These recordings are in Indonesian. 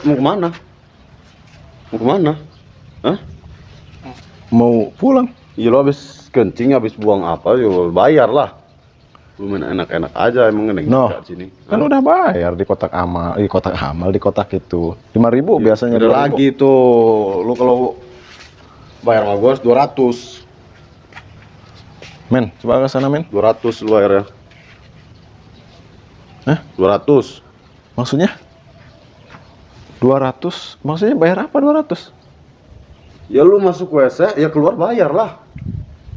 Mau kemana? Mau kemana? Hah? Mau pulang. Iya lo habis kencing, habis buang apa, yo bayar lah. Lu main enak-enak aja emang neng sini. Kan udah bayar di kotak amal, di kotak itu 5.000 Ya, biasanya. udah lagi tuh, lu kalau bayar sama gua 200. Men, coba ke sana men. 200 lu bayarnya. Hah? 200. Maksudnya? 200? Maksudnya bayar apa 200? Ya lu masuk WC, ya keluar bayar lah.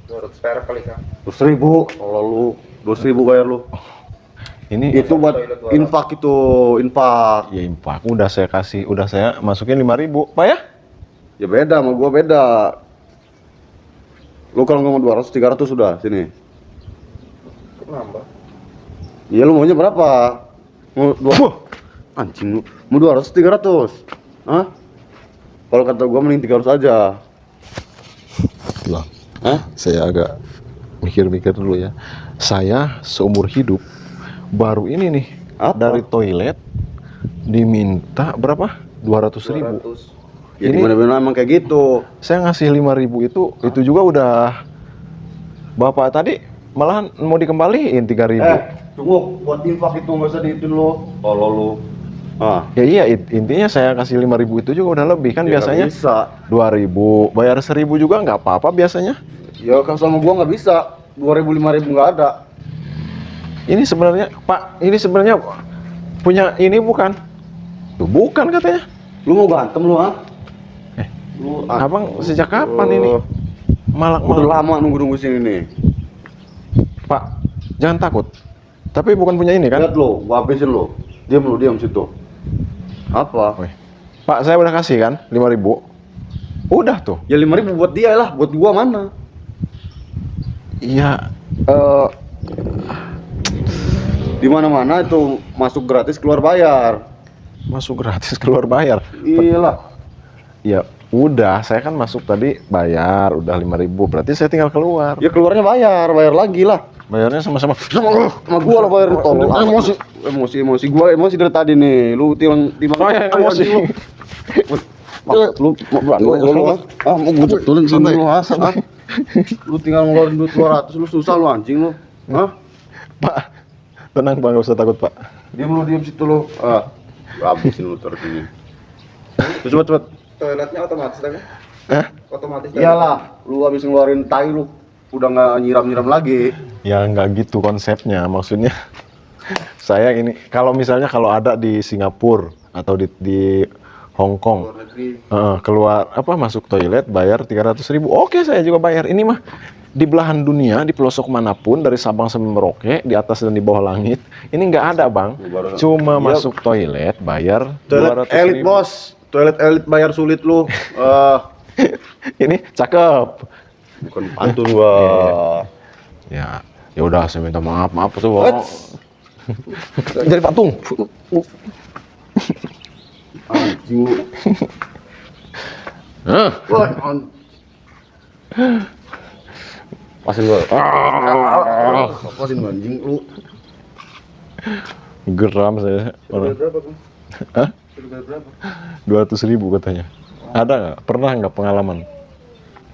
200 perak kali kan. 200.000 kalau lu 200.000 bayar lu. Ini Itu buat infak itu, infak. ya infak. Udah saya kasih, udah saya masukin 5.000, Pak ya? Ya beda sama gua beda. Lu kalau ngomong 200 300 sudah sini. Nambah. Iya lu maunya berapa? Mau anjing lu. Mau 200 300. Hah? Kalau kata gua mending 300 aja. Loh, Hah? saya agak mikir-mikir dulu ya. Saya seumur hidup baru ini nih Apa? dari toilet diminta berapa? 200.000. 200. Ya Ini- dimana-mana emang kayak gitu. Saya ngasih 5.000 itu juga udah. Bapak tadi malahan mau dikembaliin 3.000. Tunggu, buat infak itu nggak usah diitin lu. Kalau lu Ya iya, intinya saya kasih 5.000 itu juga udah lebih kan ya biasanya. nggak bisa. 2.000, bayar 1.000 juga nggak apa-apa biasanya. Ya kalau sama gua nggak bisa. 2.000 5.000 nggak ada. Ini sebenarnya, Pak, ini sebenarnya punya ini bukan? Tuh bukan katanya. Lu mau gantem lu, ah? Lu, Abang sejak kapan ini? Udah Malak-malak. lama nunggu-nunggu sini nih. Pak, jangan takut. Tapi bukan punya ini kan? Lihat lu, gua habisin lu. Diam situ. Apa? Wih. Pak, saya udah kasih kan 5.000. Udah tuh. Ya 5.000 buat dia lah, buat gua mana? Iya, Di mana-mana itu masuk gratis keluar bayar. masuk gratis keluar bayar. Iyalah. Ya udah, saya kan masuk tadi bayar udah 5.000. Berarti saya tinggal keluar. Ya keluarnya bayar lagi lah. Bayarnya sama-sama. Sama gua lah bayar tolong. Emosi gua emosi dari tadi nih. Lu tilang Oh ya, emosi. Lu mau gua betulin sini lu asal. Lu tinggal ngeluarin duit 200 lu susah lu anjing lu. Hah? Pak, tenang Pak, nggak usah takut Pak. Diam situ lu. Habisin lu terus ini. Cepet. Toiletnya otomatis kan? Hah? Otomatis. Iyalah, lu habis ngeluarin tai lu udah nggak nyiram lagi. Ya nggak gitu konsepnya, maksudnya saya ini kalau misalnya kalau ada di Singapura atau di Hong Kong, Luar negeri. keluar apa masuk toilet bayar 300.000, oke saya juga bayar. Ini mah di belahan dunia, di pelosok manapun dari Sabang sampai Merauke, di atas dan di bawah langit, ini nggak ada bang. Cuma Iya. masuk toilet bayar Toilet 200.000. elit bos, toilet elit bayar sulit lu. Ini cakep. Bukan pantun gua. Ya, ya udah saya minta maaf tuh. Bang. Jadi patung. Anjing lu. Hah? Wah, pasin gua. Pasin gua anjing lu. Geram saya. Sudah berapa Bang? Hah? Sudah berapa? 200.000 katanya. Ada nggak? Pernah nggak pengalaman?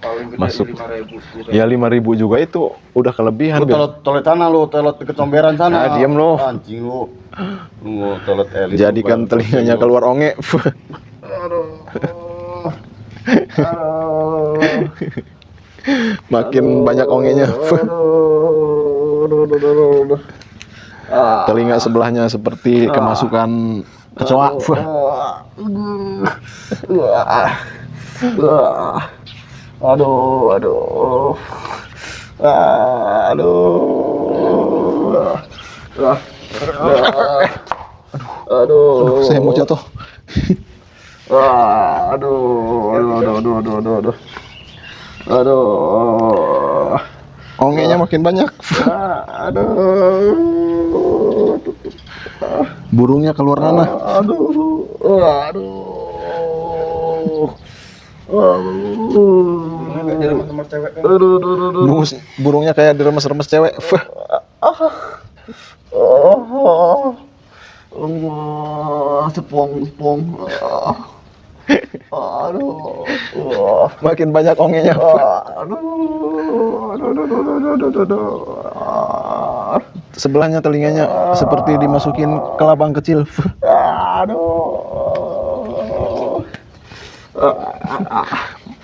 Paling gede Masuk. 5.000. Ya 5.000 juga itu udah kelebihan. Lu toilet sana lu, toilet deket comberan sana. Ah, diam lu. Anjing lu. Lu mau toilet elit. Jadikan telinganya keluar onge. Aduh. Makin banyak ongenya. Telinga sebelahnya seperti kemasukan kecoa. Aduh. Aduh, saya mau jatuh. Aduh. Ongenya makin banyak. Burungnya keluar nanah. Jadi teman cewek kan. Burungnya kayak diremes-remes cewek. sepong. Aduh. Makin banyak ongenya. Sebelahnya telinganya seperti dimasukin ke labang kecil.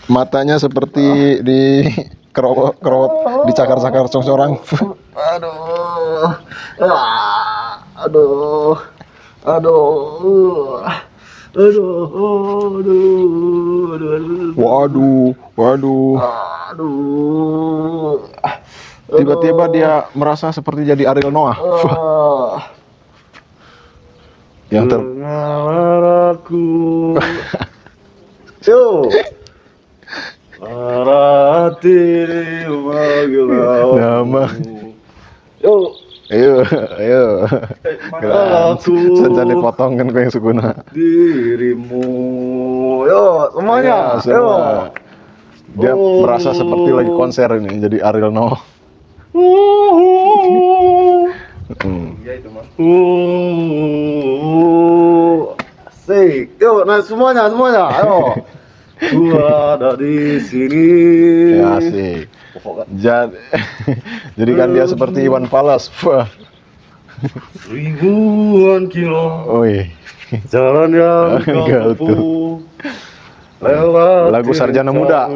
Matanya seperti di kerot, dicakar-cakar corang. Waduh. Tiba-tiba dia merasa seperti jadi Ariel Noah. Yang aku. Yo. Arati nama. Yo. Ayo. Senja dipotong kan kau yang sukuna. Dirimu. Yo, semuanya. Ya, semua. Dia merasa seperti lagi konser ini, jadi Ariel Noah. Iya itu mah. Asik. Yo, nah semuanya. Ayo. Gua ada di sini. Ya asik. Jadi kan dia seperti Iwan Fals. Ribuan kilo Oi. jalan yang kau Enggak tempuh lewat Lagu Sarjana Muda.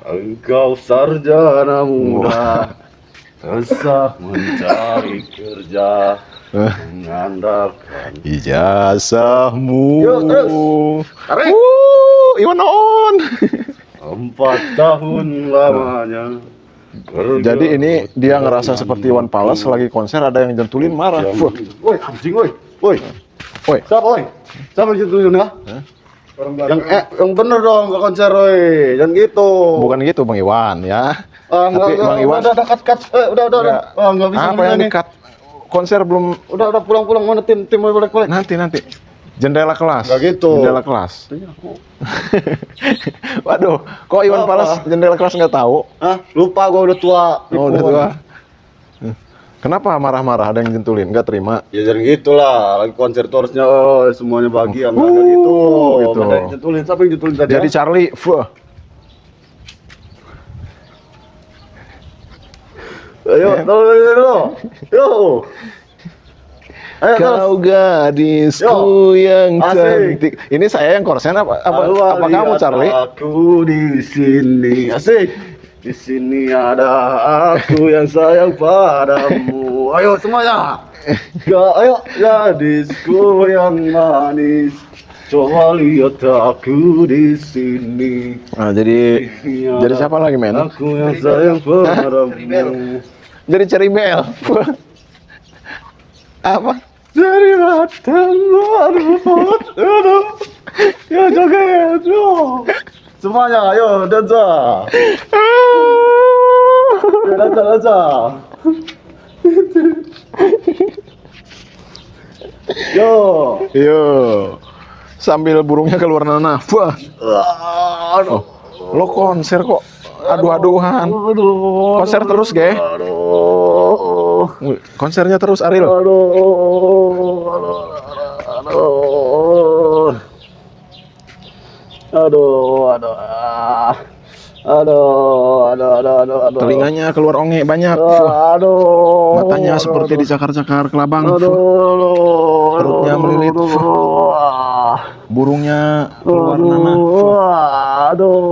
Engkau sarjana muda resah mencari kerja mengandalkan Ijazahmu. Yuk, terus. Tarik. Iwan on. 4 tahun lamanya. Jadi ini dia ngerasa seperti Iwan Fals lagi konser, ada yang jentulin marah. Woi, anjing woi. Woi. Siapa woi? Siapa yang jentulin ya? Orang Belanda. Yang bener dong ke konser woi. Jangan gitu. Bukan gitu Bang Iwan ya. Tapi Bang Iwan udah cut. Udah. Enggak bisa apa yang begini. di-cut? Konser belum. Udah pulang mana tim balik. Nanti. Jendela kelas. Nggak gitu. Jendela kelas. Waduh, kok Iwan Fals jendela kelas nggak tahu? Hah? Lupa gua udah tua. Oh, udah tua. Kenapa marah-marah? Ada yang jentulin? Nggak terima? Ya jangan gitulah. Lagi konser tuh harusnya semuanya bahagia. Nggak gitu. Gitu. Ada yang jentulin. Siapa yang jentulin tadi? Jadi ya? Charlie, Ayo, dulu. Yo. Ayo, kau gadisku yang cantik. Ini saya yang korsen apa kamu Charlie? Aku di sini. Asik. Di sini ada aku yang sayang padamu. Ayo semuanya. Ayo gadisku yang manis. Coba lihat aku di sini. Nah, jadi siapa lagi men? Aku yang sayang padamu. Jadi Cherry Bell. Apa? Dari matamu, aduh, ya joget, yo. Semuanya, ayo dansa. Ya, dansa. Yo. Sambil burungnya keluar nanah. Aduh. Lo konser kok aduh-aduhan. Konser terus, ge. Konsernya terus, Ariel. Aduh. Telinganya keluar onge banyak. Matanya seperti dicakar-cakar kelabang. Perutnya melilit. Burungnya keluar nanah.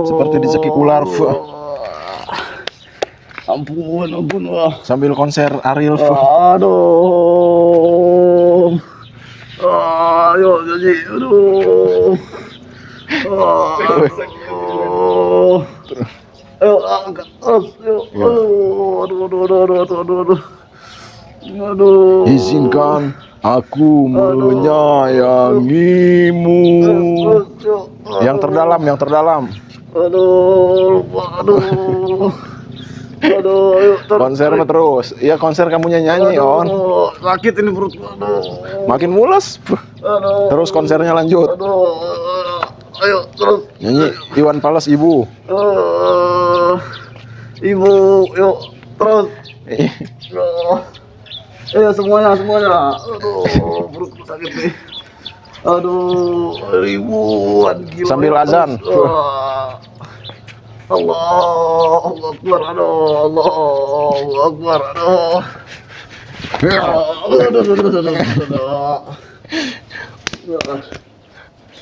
Seperti dicekik ular. Ampun, wah. Sambil konser Ariel. Aduh. Ayo, jadi, aduh. Ayo, angkat terus. Aduh. Izinkan aku menyayangimu. Yang terdalam. Aduh. Aduh, Konser mah terus. Iya, konser kamunya nyanyi, On. Sakit ini perut. Aduh. Makin mules. Aduh. Terus konsernya lanjut. Aduh. Ayo terus. Nyanyi Iwan Fals Ibu. Ibu, yuk terus. Semuanya. Aduh, perutku sakit nih. Aduh, ribuan kilo. Sambil ya, azan. Allahu Akbar, aduh, Allahu Akbar, aduh.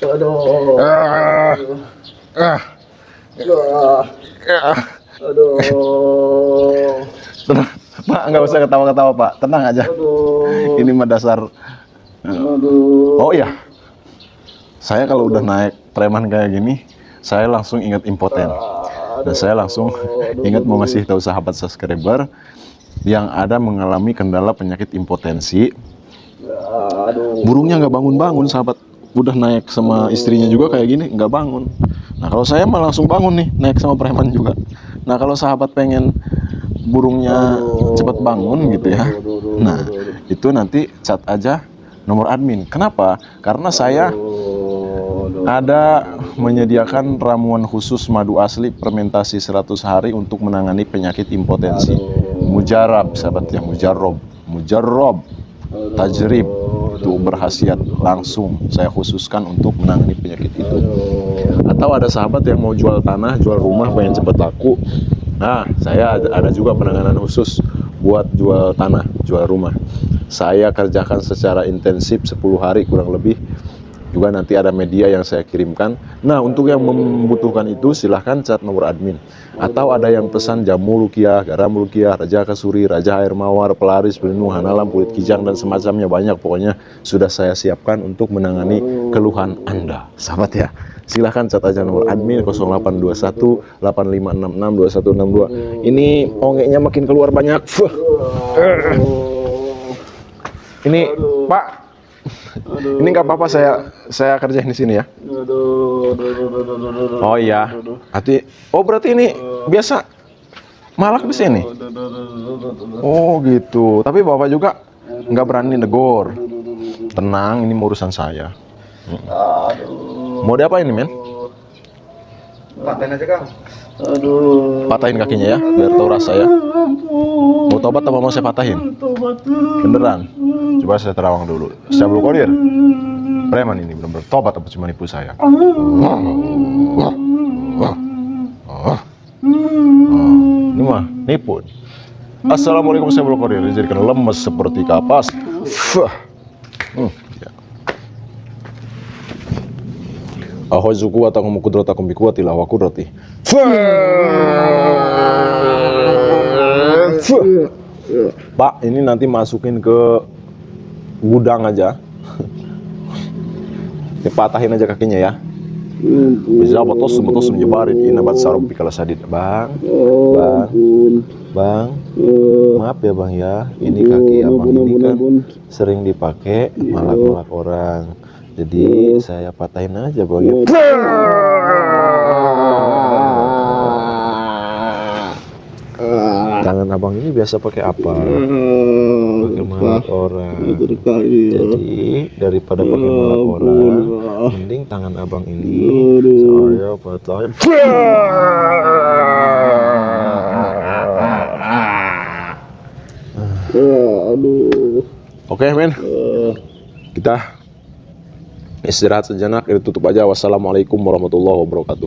Aduh. Tenang, Pak, nggak usah ketawa-ketawa, Pak. Tenang aja. Ini mah dasar. Oh iya, saya kalau udah naik preman kayak gini, saya langsung ingat impoten. Dan saya langsung ingat mau ngasih tahu sahabat subscriber yang ada mengalami kendala penyakit impotensi. Burungnya nggak bangun-bangun, sahabat. Udah naik sama istrinya juga kayak gini, nggak bangun. Nah, kalau saya mah langsung bangun nih, naik sama preman juga. Nah, kalau sahabat pengen burungnya cepat bangun gitu ya, nah itu nanti chat aja nomor admin. Kenapa? Karena saya ada menyediakan ramuan khusus madu asli fermentasi 100 hari untuk menangani penyakit impotensi. Mujarab, sahabat ya, mujarab, tajrib, itu berkhasiat langsung saya khususkan untuk menangani penyakit itu. Atau ada sahabat yang mau jual tanah, jual rumah, pengen cepat laku. Nah, saya ada juga penanganan khusus buat jual tanah, jual rumah. Saya kerjakan secara intensif 10 hari kurang lebih. Juga nanti ada media yang saya kirimkan. Nah, untuk yang membutuhkan itu silahkan chat nomor admin. Atau ada yang pesan jamu rukiah, garam rukiah, raja kasuri, raja air mawar, pelaris, pelindung hanalam, kulit kijang, dan semacamnya banyak. Pokoknya sudah saya siapkan untuk menangani keluhan Anda, sahabat ya. Silahkan chat aja nomor admin 0821 8566 2162. Ini ongeknya makin keluar banyak. Ini Pak, ini nggak apa-apa saya kerjain di sini ya. Oh iya. Berarti ini biasa malak di sini. Oh gitu. Tapi Bapak juga nggak berani negor. Tenang, ini urusan saya. Mau diapain ini, men? Patahin aja, Kang. Patahin kakinya ya, biar tahu rasa ya. Mau tobat apa mau saya patahin? Beneran? Coba saya terawang dulu. Saya belum kodir. Preman ini bener-bener tobat apa cuma nipu saya? Ini mah nipu. Assalamualaikum, saya belum kodir. Dijadikan lemes seperti kapas. Ahozuku atakum kudratakum bi quwwatillah wa qudrati. Pak, ini nanti masukin ke gudang aja. Dipatahin aja kakinya ya. Bisa betos menyebarin ini bat sarung pikala sadid. Bang. Maaf ya, Bang ya. Ini kaki Abang ini kan sering dipakai malak-malak orang. Jadi saya patahin aja, Bang ya. Tangan Abang ini biasa pakai apa? Pakai malak orang. Jadi daripada pakai malak orang, mending tangan Abang ini saya patahin. Oke, men. Kita istirahat sejenak, itu tutup aja. Wassalamualaikum warahmatullahi wabarakatuh.